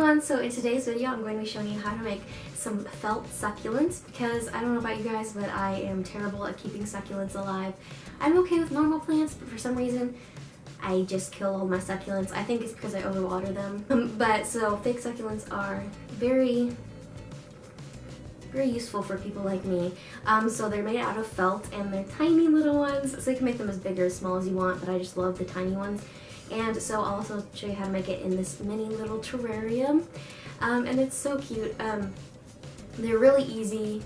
everyone, so in today's video I'm going to be showing you how to make some felt succulents because I don't know about you guys, but I am terrible at keeping succulents alive. I'm okay with normal plants, but for some reason I just kill all my succulents. I think it's because I overwater them. So fake succulents are very useful for people like me. So they're made out of felt and they're tiny little ones, so you can make them as big or as small as you want, but I just love the tiny ones. And so I'll also show you how to make it in this mini little terrarium. And it's so cute. They're really easy,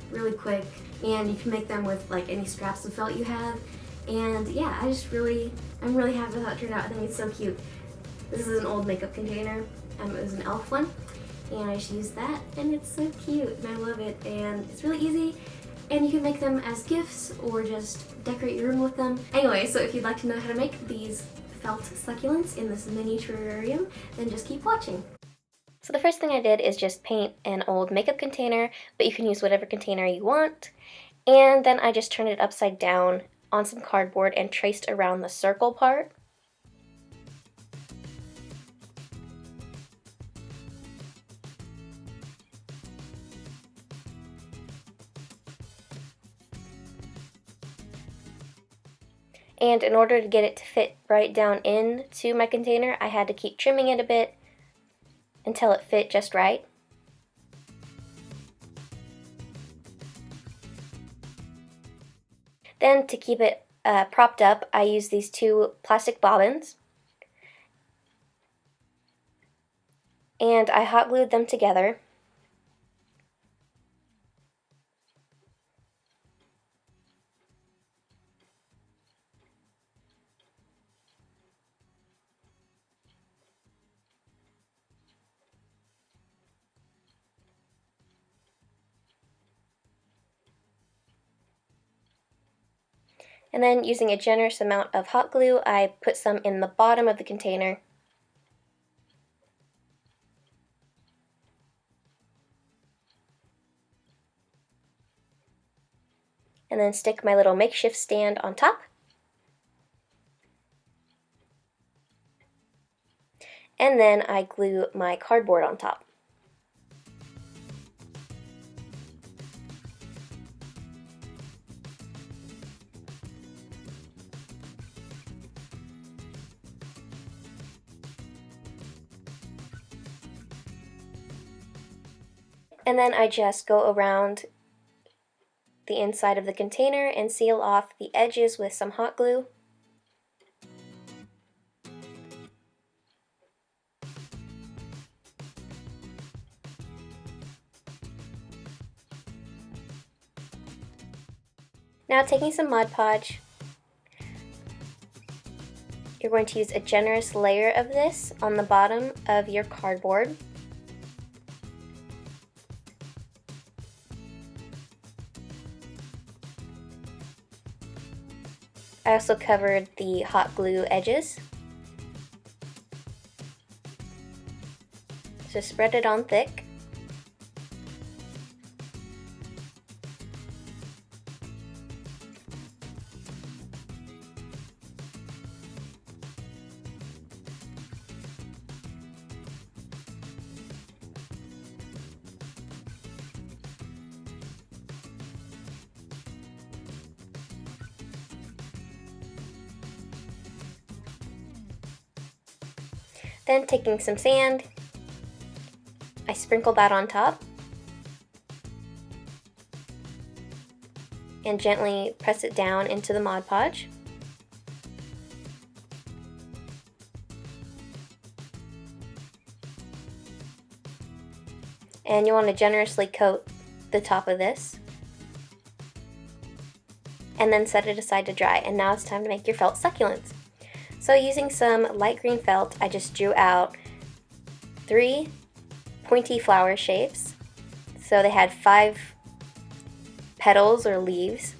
really quick, and you can make them with like any scraps of felt you have. And yeah, I'm really happy with how it turned out. I think it's so cute. This is an old makeup container. It was an elf one, and I just used that, and it's so cute, and I love it. And it's really easy, and you can make them as gifts or just decorate your room with them. Anyway, so if you'd like to know how to make these felt succulents in this mini terrarium, then just keep watching. So the first thing I did is just paint an old makeup container, but you can use whatever container you want. And then I just turned it upside down on some cardboard and traced around the circle part. And in order to get it to fit right down into my container, I had to keep trimming it a bit until it fit just right. Then to keep it propped up, I used these two plastic bobbins, and I hot glued them together. And then using a generous amount of hot glue, I put some in the bottom of the container. And then stick my little makeshift stand on top. And then I glue my cardboard on top. And then I just go around the inside of the container and seal off the edges with some hot glue. Now taking some Mod Podge, you're going to use a generous layer of this on the bottom of your cardboard. I also covered the hot glue edges. So spread it on thick. Then taking some sand, I sprinkle that on top and gently press it down into the Mod Podge. And you want to generously coat the top of this and then set it aside to dry. And now it's time to make your felt succulents. So using some light green felt, I just drew out 3 pointy flower shapes. So they had 5 petals or leaves.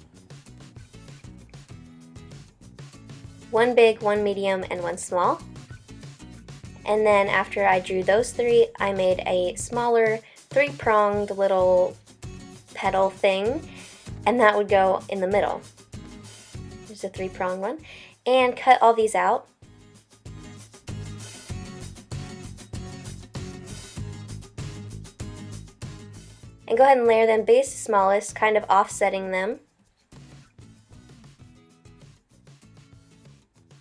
1 big, 1 medium, and 1 small. And then after I drew those 3, I made a smaller 3-pronged little petal thing, and that would go in the middle. There's a 3-pronged one. And cut all these out. And go ahead and layer them biggest to smallest, kind of offsetting them.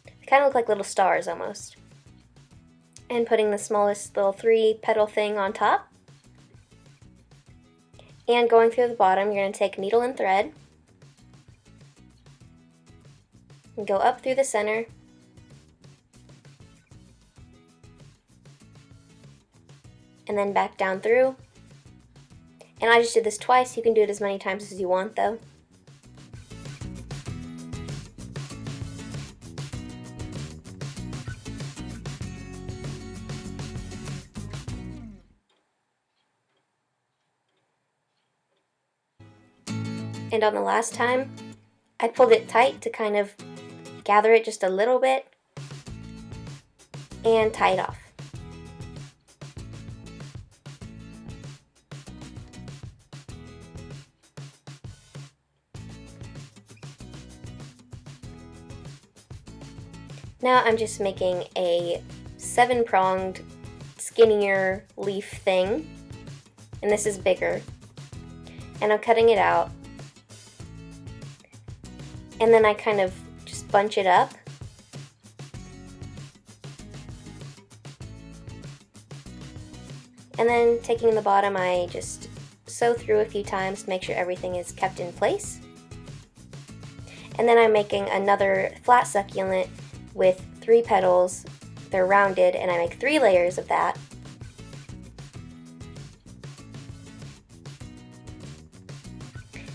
They kind of look like little stars almost. And putting the smallest little 3-petal thing on top. And going through the bottom, you're going to take needle and thread. And go up through the center. And then back down through. And I just did this twice. You can do it as many times as you want though. And on the last time, I pulled it tight to kind of gather it just a little bit and tie it off. Now I'm just making a 7-pronged, skinnier leaf thing, and this is bigger. And I'm cutting it out. And then I kind of just bunch it up. And then taking the bottom, I just sew through a few times to make sure everything is kept in place. And then I'm making another flat succulent with 3 petals. They're rounded, and I make 3 layers of that.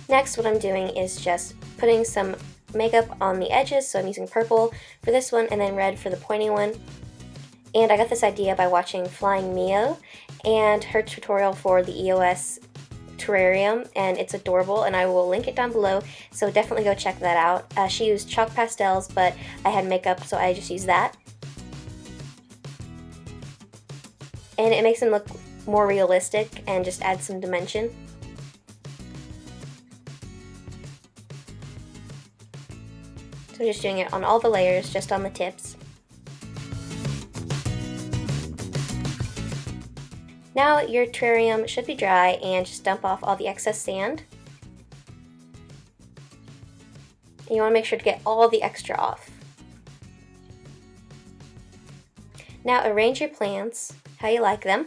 Next, what I'm doing is just putting some makeup on the edges, so I'm using purple for this one and then red for the pointy one. And I got this idea by watching Flying Mio and her tutorial for the EOS terrarium, and it's adorable, and I will link it down below, so definitely go check that out. She used chalk pastels, but I had makeup, so I just used that. And it makes them look more realistic and just adds some dimension. So just doing it on all the layers, just on the tips. Now your terrarium should be dry, and just dump off all the excess sand. And you want to make sure to get all the extra off. Now arrange your plants how you like them.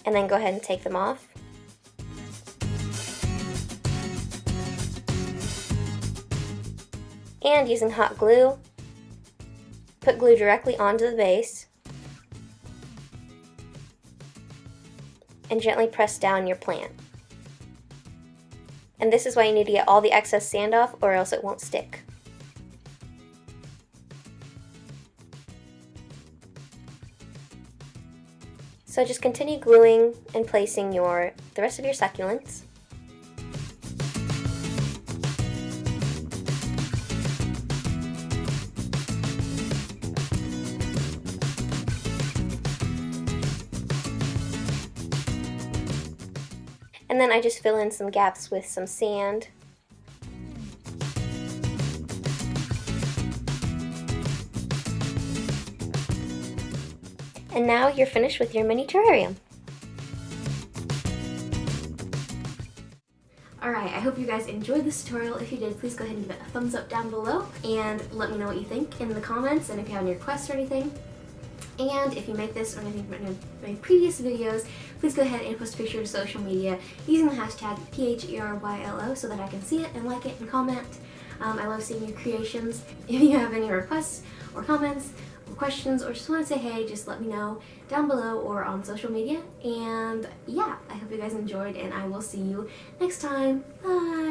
And then go ahead and take them off. And using hot glue, put glue directly onto the base and gently press down your plant. And this is why you need to get all the excess sand off, or else it won't stick. So just continue gluing and placing the rest of your succulents. And then I just fill in some gaps with some sand. And now you're finished with your mini terrarium. Alright, I hope you guys enjoyed this tutorial. If you did, please go ahead and give it a thumbs up down below and let me know what you think in the comments, and if you have any requests or anything. And if you make this or anything from my previous videos, please go ahead and post a picture to social media using the hashtag PHERYLO so that I can see it and like it and comment. I love seeing your creations. If you have any requests or comments or questions or just want to say hey, just let me know down below or on social media. And yeah, I hope you guys enjoyed, and I will see you next time. Bye!